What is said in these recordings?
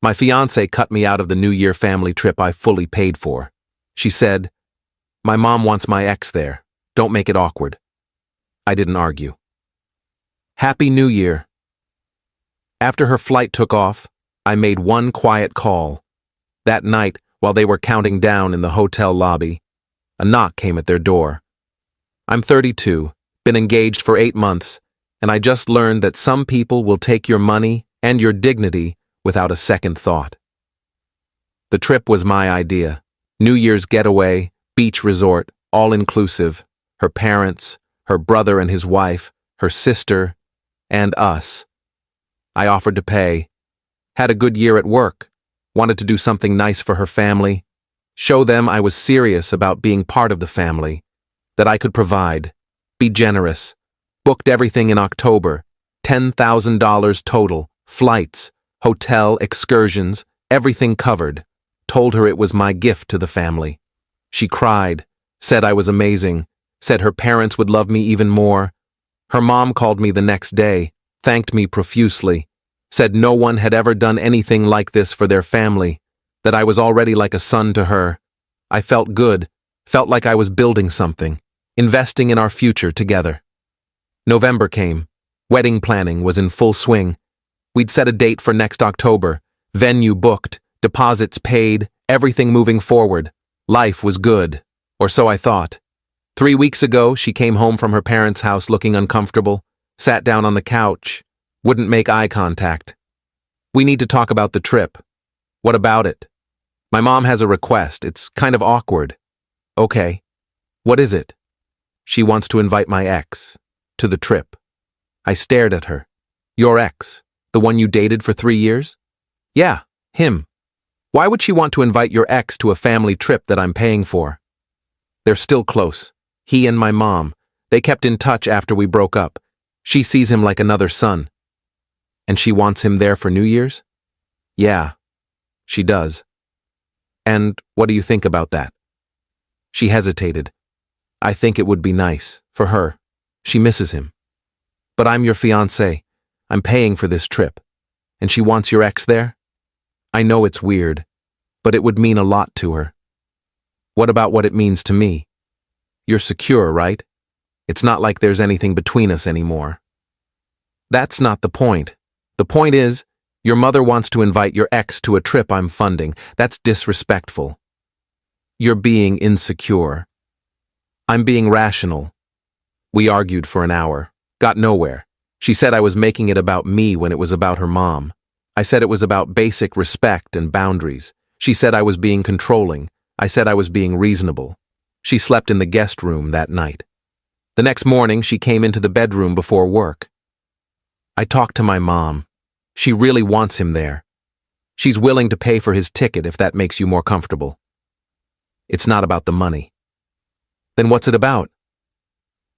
My fiancée cut me out of the New Year family trip I fully paid for. She said, "My mom wants my ex there. Don't make it awkward." I didn't argue. Happy New Year. After her flight took off, I made one quiet call. That night, while they were counting down in the hotel lobby, a knock came at their door. I'm 32, been engaged for 8 months, and I just learned that some people will take your money and your dignity without a second thought. The trip was my idea. New Year's getaway, beach resort, all-inclusive. Her parents, her brother and his wife, her sister, and us. I offered to pay. Had a good year at work. Wanted to do something nice for her family. Show them I was serious about being part of the family. That I could provide. Be generous. Booked everything in October. $10,000 total. Flights, hotel, excursions, everything covered. Told her it was my gift to the family. She cried. Said I was amazing. Said her parents would love me even more. Her mom called me the next day. Thanked me profusely. Said no one had ever done anything like this for their family, that I was already like a son to her. I felt good, felt like I was building something, investing in our future together. November came. Wedding planning was in full swing. We'd set a date for next October, venue booked, deposits paid, everything moving forward. Life was good, or so I thought. 3 weeks ago, she came home from her parents' house looking uncomfortable, sat down on the couch, wouldn't make eye contact. "We need to talk about the trip." "What about it?" "My mom has a request. It's kind of awkward." "Okay. What is it?" "She wants to invite my ex to the trip." I stared at her. "Your ex? The one you dated for 3 years?" "Yeah, him." "Why would she want to invite your ex to a family trip that I'm paying for?" "They're still close. He and my mom. They kept in touch after we broke up. She sees him like another son." "And she wants him there for New Year's?" "Yeah, she does." "And what do you think about that?" She hesitated. "I think it would be nice, for her. She misses him." "But I'm your fiancé. I'm paying for this trip. And she wants your ex there?" "I know it's weird, but it would mean a lot to her." "What about what it means to me?" "You're secure, right? It's not like there's anything between us anymore." "That's not the point. The point is, your mother wants to invite your ex to a trip I'm funding. That's disrespectful." "You're being insecure." "I'm being rational." We argued for an hour. Got nowhere. She said I was making it about me when it was about her mom. I said it was about basic respect and boundaries. She said I was being controlling. I said I was being reasonable. She slept in the guest room that night. The next morning, she came into the bedroom before work. I talked to my mom. She really wants him there. She's willing to pay for his ticket if that makes you more comfortable. It's not about the money. Then what's it about?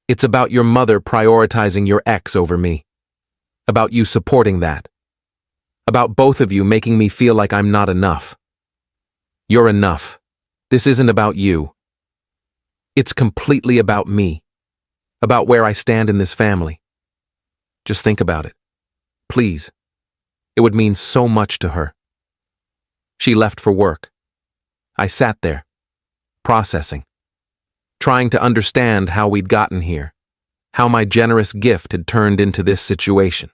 It's about your mother prioritizing your ex over me. About you supporting that. About both of you making me feel like I'm not enough. You're enough. This isn't about you. It's completely about me. About where I stand in this family. Just think about it. Please. It would mean so much to her. She left for work. I sat there, processing, trying to understand how we'd gotten here, how my generous gift had turned into this situation.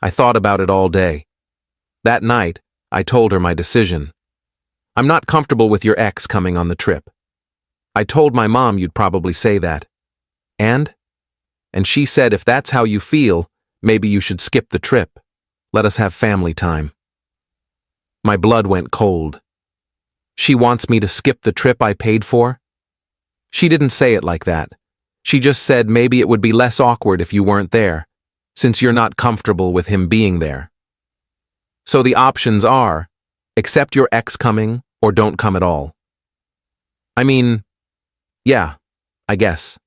I thought about it all day. That night, I told her my decision. I'm not comfortable with your ex coming on the trip. I told my mom you'd probably say that. And she said if that's how you feel, maybe you should skip the trip. Let us have family time. My blood went cold. She wants me to skip the trip I paid for? She didn't say it like that. She just said maybe it would be less awkward if you weren't there, since you're not comfortable with him being there. So the options are, accept your ex coming or don't come at all. I mean, yeah, I guess.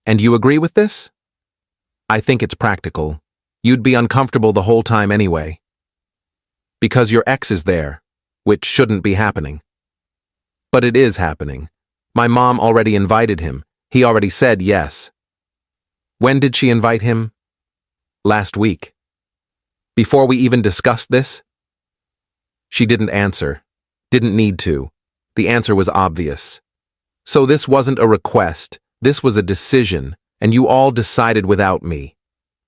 And you agree with this? I think it's practical. You'd be uncomfortable the whole time anyway. Because your ex is there, which shouldn't be happening. But it is happening. My mom already invited him. He already said yes. When did she invite him? Last week. Before we even discussed this? She didn't answer. Didn't need to. The answer was obvious. So this wasn't a request. This was a decision, and you all decided without me.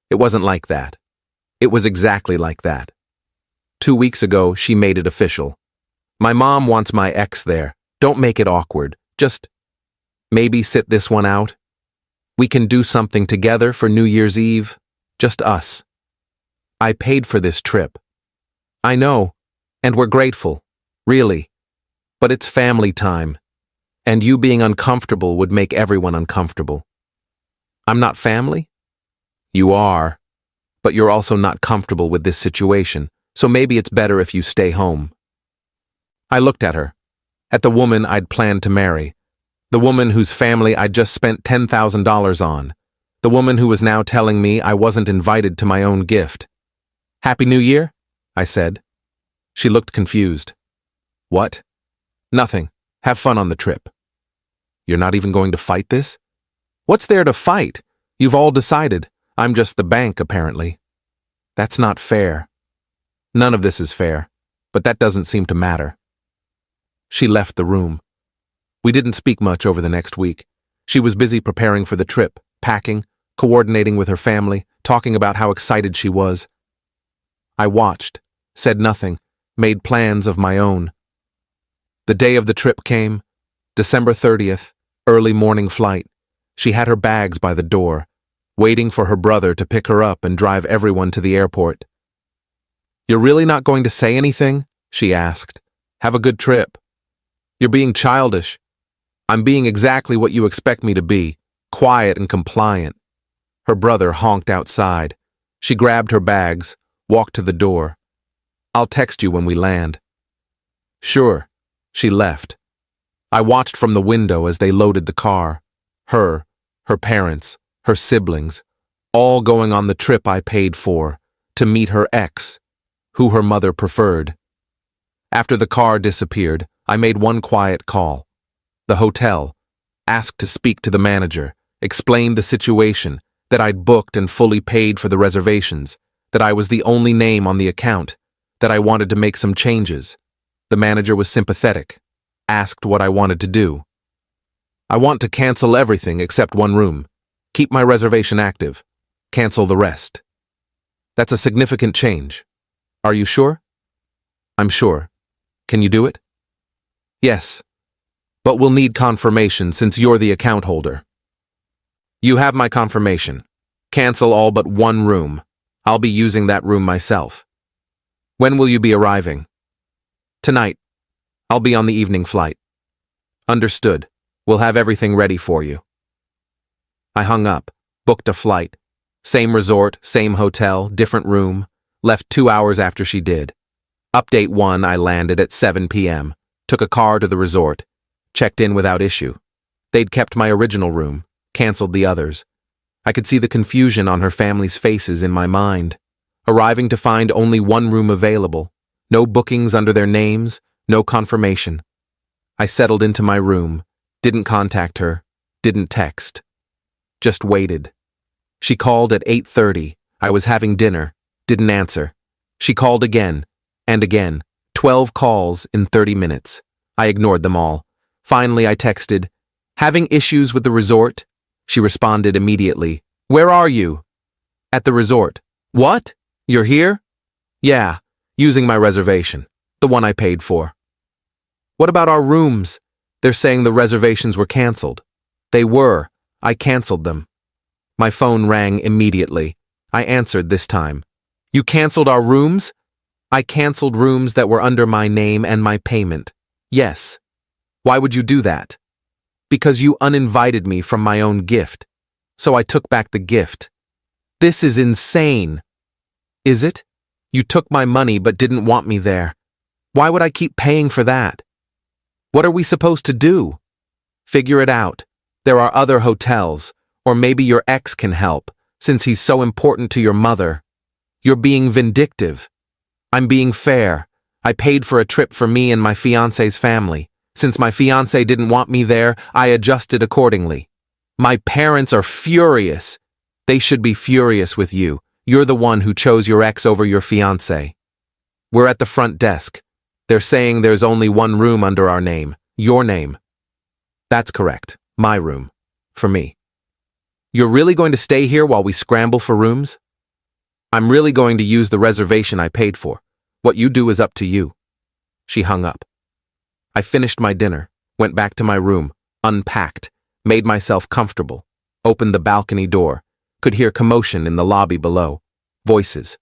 It wasn't like that. It was exactly like that. 2 weeks ago, she made it official. My mom wants my ex there. Don't make it awkward. Just maybe sit this one out. We can do something together for New Year's Eve. Just us. I paid for this trip. I know, and we're grateful. Really. But it's family time. And you being uncomfortable would make everyone uncomfortable. I'm not family? You are. But you're also not comfortable with this situation, so maybe it's better if you stay home. I looked at her. At the woman I'd planned to marry. The woman whose family I'd just spent $10,000 on. The woman who was now telling me I wasn't invited to my own gift. Happy New Year? I said. She looked confused. What? Nothing. Have fun on the trip. You're not even going to fight this? What's there to fight? You've all decided. I'm just the bank, apparently. That's not fair. None of this is fair, but that doesn't seem to matter. She left the room. We didn't speak much over the next week. She was busy preparing for the trip, packing, coordinating with her family, talking about how excited she was. I watched, said nothing, made plans of my own. The day of the trip came, December 30th, early morning flight. She had her bags by the door, waiting for her brother to pick her up and drive everyone to the airport. You're really not going to say anything? She asked. Have a good trip. You're being childish. I'm being exactly what you expect me to be, quiet and compliant. Her brother honked outside. She grabbed her bags, walked to the door. I'll text you when we land. Sure. She left. I watched from the window as they loaded the car. Her parents, her siblings, all going on the trip I paid for, to meet her ex, who her mother preferred. After the car disappeared, I made one quiet call. The hotel, asked to speak to the manager, explained the situation, that I'd booked and fully paid for the reservations, that I was the only name on the account, that I wanted to make some changes. The manager was sympathetic, asked what I wanted to do. I want to cancel everything except one room. Keep my reservation active. Cancel the rest. That's a significant change. Are you sure? I'm sure. Can you do it? Yes. But we'll need confirmation since you're the account holder. You have my confirmation. Cancel all but one room. I'll be using that room myself. When will you be arriving? Tonight. I'll be on the evening flight. Understood. We'll have everything ready for you. I hung up, booked a flight. Same resort, same hotel, different room. Left 2 hours after she did. Update 1, I landed at 7 p.m. Took a car to the resort. Checked in without issue. They'd kept my original room, canceled the others. I could see the confusion on her family's faces in my mind. Arriving to find only one room available. No bookings under their names, no confirmation. I settled into my room, didn't contact her, didn't text. Just waited. She called at 8:30. I was having dinner, didn't answer. She called again, and again. 12 calls in 30 minutes. I ignored them all. Finally, I texted, "Having issues with the resort?" She responded immediately, "Where are you?" "At the resort." "What? You're here?" "Yeah, using my reservation, the one I paid for." "What about our rooms?" "They're saying the reservations were canceled." "They were. I canceled them." My phone rang immediately. I answered this time. "You canceled our rooms?" "I canceled rooms that were under my name and my payment." "Yes." "Why would you do that?" "Because you uninvited me from my own gift. So I took back the gift." "This is insane." "Is it? You took my money but didn't want me there. Why would I keep paying for that?" "What are we supposed to do?" "Figure it out. There are other hotels, or maybe your ex can help, since he's so important to your mother." "You're being vindictive." "I'm being fair. I paid for a trip for me and my fiancé's family. Since my fiancé didn't want me there, I adjusted accordingly. My parents are furious. They should be furious with you. You're the one who chose your ex over your fiancé." "We're at the front desk. They're saying there's only one room under our name, your name. That's correct, my room, for me. You're really going to stay here while we scramble for rooms? I'm really going to use the reservation I paid for. What you do is up to you. She hung up. I finished my dinner, went back to my room, unpacked, made myself comfortable, opened the balcony door, could hear commotion in the lobby below, voices,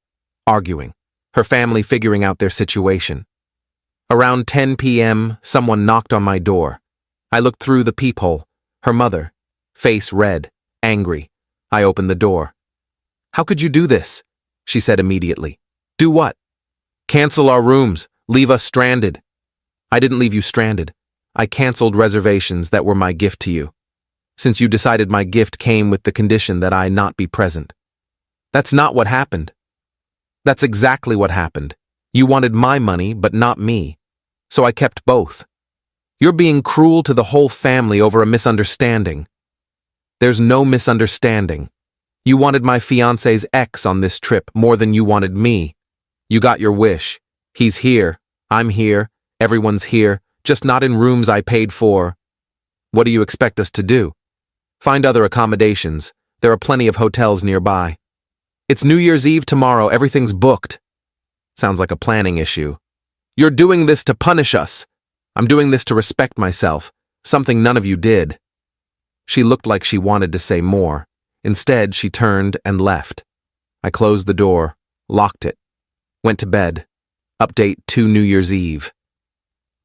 arguing, her family figuring out their situation. Around 10 p.m., someone knocked on my door. I looked through the peephole, her mother, face red, angry. I opened the door. How could you do this? She said immediately. Do what? Cancel our rooms, leave us stranded. I didn't leave you stranded. I canceled reservations that were my gift to you, since you decided my gift came with the condition that I not be present. That's not what happened. That's exactly what happened. You wanted my money, but not me, so I kept both. You're being cruel to the whole family over a misunderstanding. There's no misunderstanding. You wanted my fiancé's ex on this trip more than you wanted me. You got your wish. He's here. I'm here. Everyone's here, just not in rooms I paid for. What do you expect us to do? Find other accommodations. There are plenty of hotels nearby. It's New Year's Eve tomorrow. Everything's booked. Sounds like a planning issue. You're doing this to punish us. I'm doing this to respect myself, something none of you did. She looked like she wanted to say more. Instead, she turned and left. I closed the door, locked it, went to bed. Update to New Year's Eve.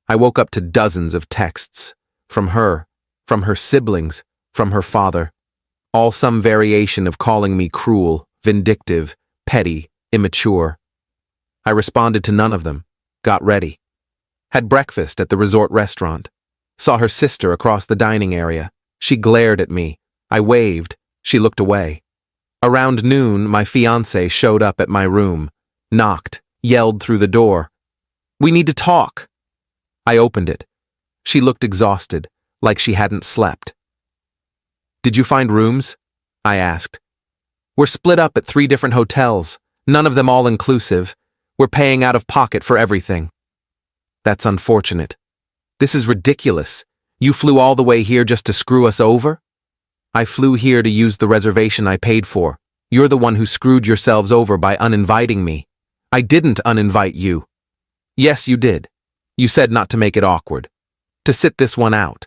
I woke up to dozens of texts. From her siblings, from her father. All some variation of calling me cruel, vindictive, petty, immature. I responded to none of them. Got ready. Had breakfast at the resort restaurant. Saw her sister across the dining area. She glared at me. I waved. She looked away. Around noon, my fiancé showed up at my room. Knocked. Yelled through the door. We need to talk. I opened it. She looked exhausted, like she hadn't slept. Did you find rooms? I asked. We're split up at 3 different hotels, none of them all-inclusive. We're paying out of pocket for everything. That's unfortunate. This is ridiculous. You flew all the way here just to screw us over? I flew here to use the reservation I paid for. You're the one who screwed yourselves over by uninviting me. I didn't uninvite you. Yes, you did. You said not to make it awkward. To sit this one out.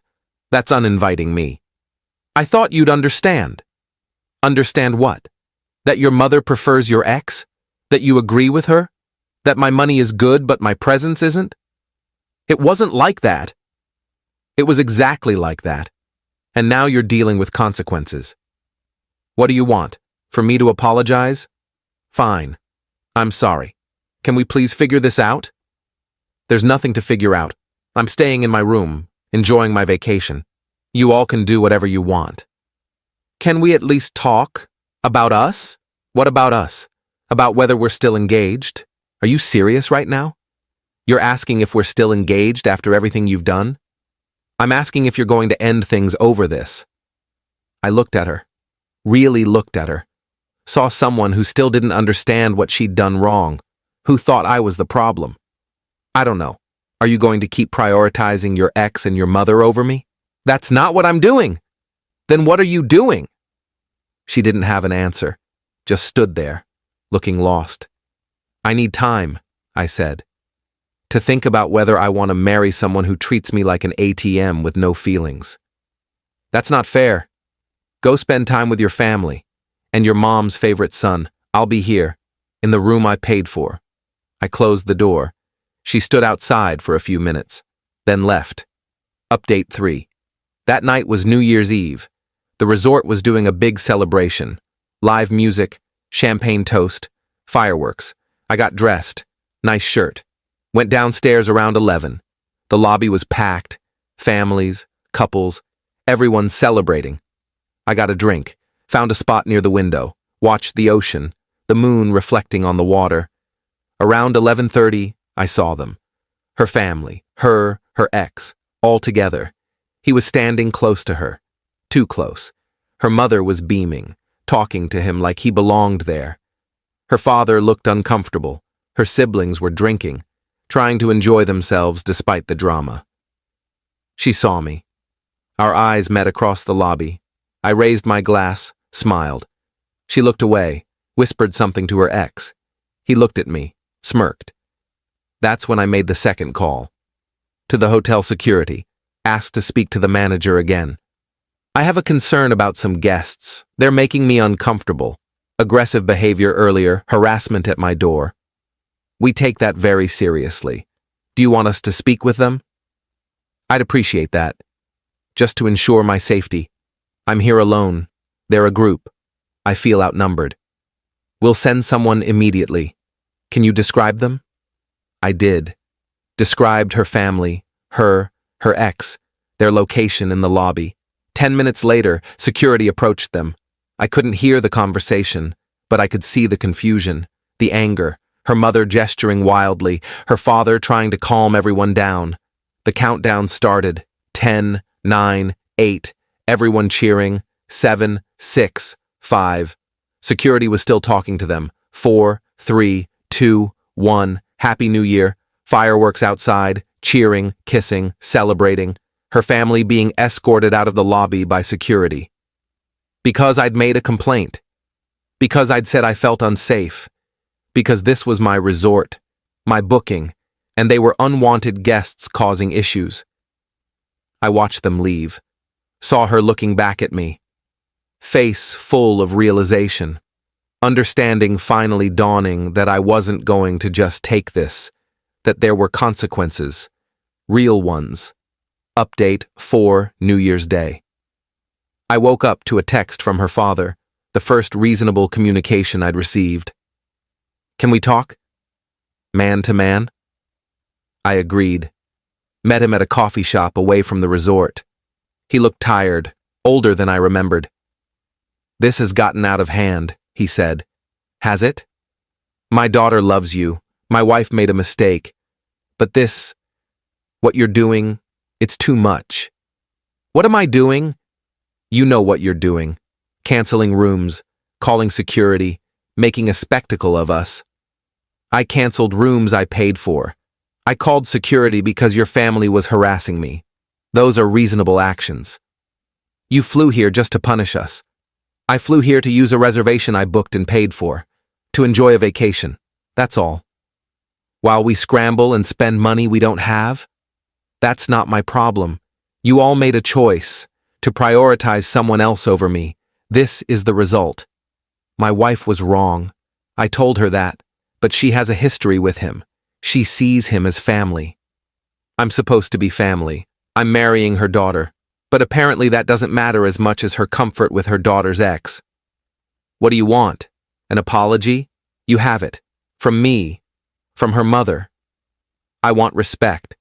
That's uninviting me. I thought you'd understand. Understand what? That your mother prefers your ex? That you agree with her? That my money is good but my presence isn't? It wasn't like that. It was exactly like that. And now you're dealing with consequences. What do you want? For me to apologize? Fine. I'm sorry. Can we please figure this out? There's nothing to figure out. I'm staying in my room, enjoying my vacation. You all can do whatever you want. Can we at least talk? About us? What about us? About whether we're still engaged? Are you serious right now? You're asking if we're still engaged after everything you've done? I'm asking if you're going to end things over this. I looked at her. Really looked at her. Saw someone who still didn't understand what she'd done wrong, who thought I was the problem. I don't know. Are you going to keep prioritizing your ex and your mother over me? That's not what I'm doing. Then what are you doing? She didn't have an answer, just stood there, looking lost. I need time, I said, to think about whether I want to marry someone who treats me like an ATM with no feelings. That's not fair. Go spend time with your family and your mom's favorite son. I'll be here, in the room I paid for. I closed the door. She stood outside for a few minutes, then left. Update 3. That night was New Year's Eve. The resort was doing a big celebration. Live music, champagne toast, fireworks. I got dressed. Nice shirt. Went downstairs around 11. The lobby was packed. Families, couples, everyone celebrating. I got a drink, found a spot near the window, watched the ocean, the moon reflecting on the water. Around 11:30, I saw them. Her family, her ex, all together. He was standing close to her. Too close. Her mother was beaming, talking to him like he belonged there. Her father looked uncomfortable. Her siblings were drinking. trying to enjoy themselves despite the drama. She saw me. Our eyes met across the lobby. I raised my glass, smiled. She looked away, whispered something to her ex. He looked at me, smirked. That's when I made the second call. To the hotel security, asked to speak to the manager again. I have a concern about some guests. They're making me uncomfortable. Aggressive behavior earlier, harassment at my door. We take that very seriously. Do you want us to speak with them? I'd appreciate that. Just to ensure my safety. I'm here alone. They're a group. I feel outnumbered. We'll send someone immediately. Can you describe them? I did. Described her family, her ex, their location in the lobby. 10 minutes later, security approached them. I couldn't hear the conversation, but I could see the confusion, the anger, her mother gesturing wildly, her father trying to calm everyone down. The countdown started. 10, 9, 8, everyone cheering. 7, 6, 5. Security was still talking to them. 4, 3, 2, 1. Happy New Year. Fireworks outside, cheering, kissing, celebrating. Her family being escorted out of the lobby by security. Because I'd made a complaint. Because I'd said I felt unsafe. Because this was my resort, my booking, and they were unwanted guests causing issues. I watched them leave. Saw her looking back at me. Face full of realization. Understanding finally dawning that I wasn't going to just take this, that there were consequences, real ones. Update 4 New Year's Day. I woke up to a text from her father, the first reasonable communication I'd received. Can we talk? Man to man? I agreed. Met him at a coffee shop away from the resort. He looked tired, older than I remembered. This has gotten out of hand, he said. Has it? My daughter loves you. My wife made a mistake. But this, what you're doing, it's too much. What am I doing? You know what you're doing. Canceling rooms, calling security, making a spectacle of us. I canceled rooms I paid for. I called security because your family was harassing me. Those are reasonable actions. You flew here just to punish us. I flew here to use a reservation I booked and paid for, to enjoy a vacation. That's all. While we scramble and spend money we don't have? That's not my problem. You all made a choice to prioritize someone else over me. This is the result. My wife was wrong. I told her that, but she has a history with him. She sees him as family. I'm supposed to be family. I'm marrying her daughter, but apparently that doesn't matter as much as her comfort with her daughter's ex. What do you want? An apology? You have it. From me. From her mother. I want respect.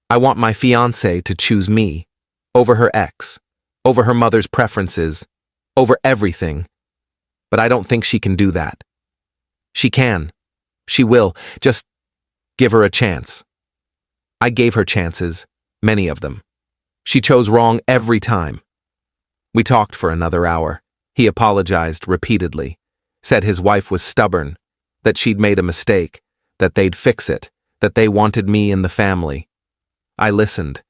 I want my fiancée to choose me, over her ex, over her mother's preferences, over everything. But I don't think she can do that. She can. She will. Just give her a chance. I gave her chances, many of them. She chose wrong every time. We talked for another hour. He apologized repeatedly, said his wife was stubborn, that she'd made a mistake, that they'd fix it, that they wanted me in the family. I listened,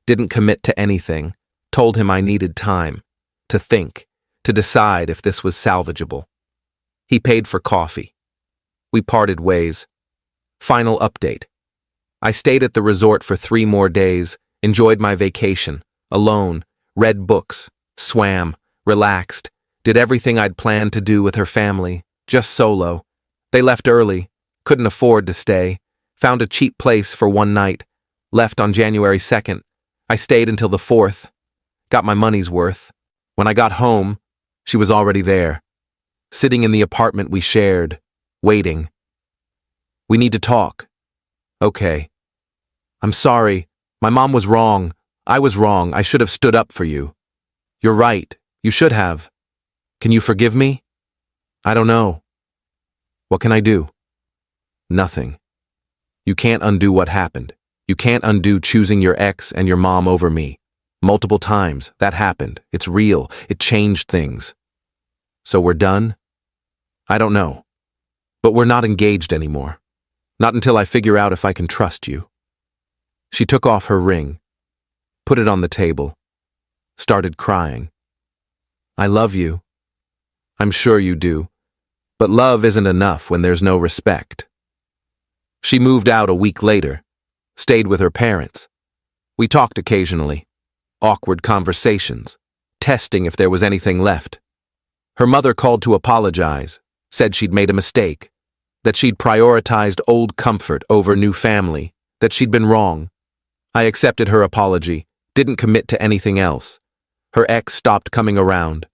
didn't commit to anything, told him I needed time, to think, to decide if this was salvageable. He paid for coffee. We parted ways. Final update. I stayed at the resort for 3 more days, enjoyed my vacation, alone, read books, swam, relaxed, did everything I'd planned to do with her family, just solo. They left early, couldn't afford to stay, found a cheap place for one night, left on January 2nd. I stayed until the 4th, got my money's worth. When I got home, she was already there, sitting in the apartment we shared, waiting. We need to talk. Okay. I'm sorry. My mom was wrong. I was wrong. I should have stood up for you. You're right. You should have. Can you forgive me? I don't know. What can I do? Nothing. You can't undo what happened. You can't undo choosing your ex and your mom over me. Multiple times, that happened. It's real. It changed things. So we're done? I don't know. But we're not engaged anymore. Not until I figure out if I can trust you. She took off her ring, put it on the table, started crying. I love you. I'm sure you do. But love isn't enough when there's no respect. She moved out a week later, stayed with her parents. We talked occasionally, awkward conversations, testing if there was anything left. Her mother called to apologize, said she'd made a mistake, that she'd prioritized old comfort over new family, that she'd been wrong. I accepted her apology, didn't commit to anything else. Her ex stopped coming around.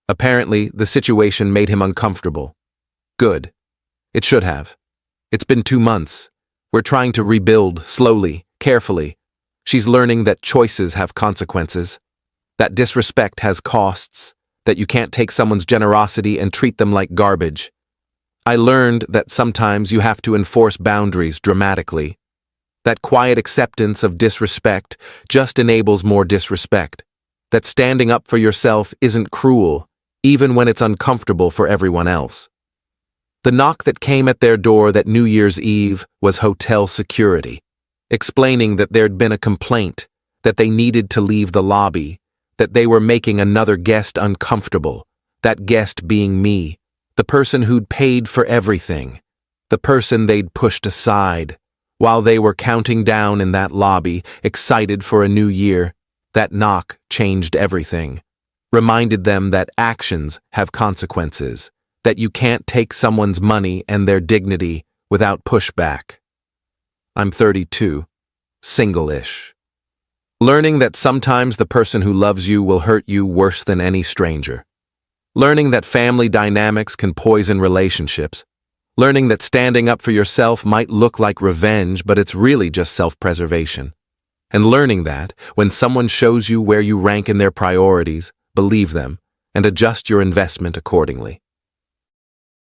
Apparently, the situation made him uncomfortable. Good. It should have. It's been 2 months. We're trying to rebuild, slowly, carefully. She's learning that choices have consequences, that disrespect has costs, that you can't take someone's generosity and treat them like garbage. I learned that sometimes you have to enforce boundaries dramatically. That quiet acceptance of disrespect just enables more disrespect. That standing up for yourself isn't cruel, even when it's uncomfortable for everyone else. The knock that came at their door that New Year's Eve was hotel security, explaining that there'd been a complaint, that they needed to leave the lobby, that they were making another guest uncomfortable, that guest being me. The person who'd paid for everything, the person they'd pushed aside, while they were counting down in that lobby, excited for a new year. That knock changed everything, reminded them that actions have consequences, that you can't take someone's money and their dignity without pushback. I'm 32, single-ish. Learning that sometimes the person who loves you will hurt you worse than any stranger. Learning that family dynamics can poison relationships. Learning that standing up for yourself might look like revenge, but it's really just self-preservation. And learning that, when someone shows you where you rank in their priorities, believe them, and adjust your investment accordingly.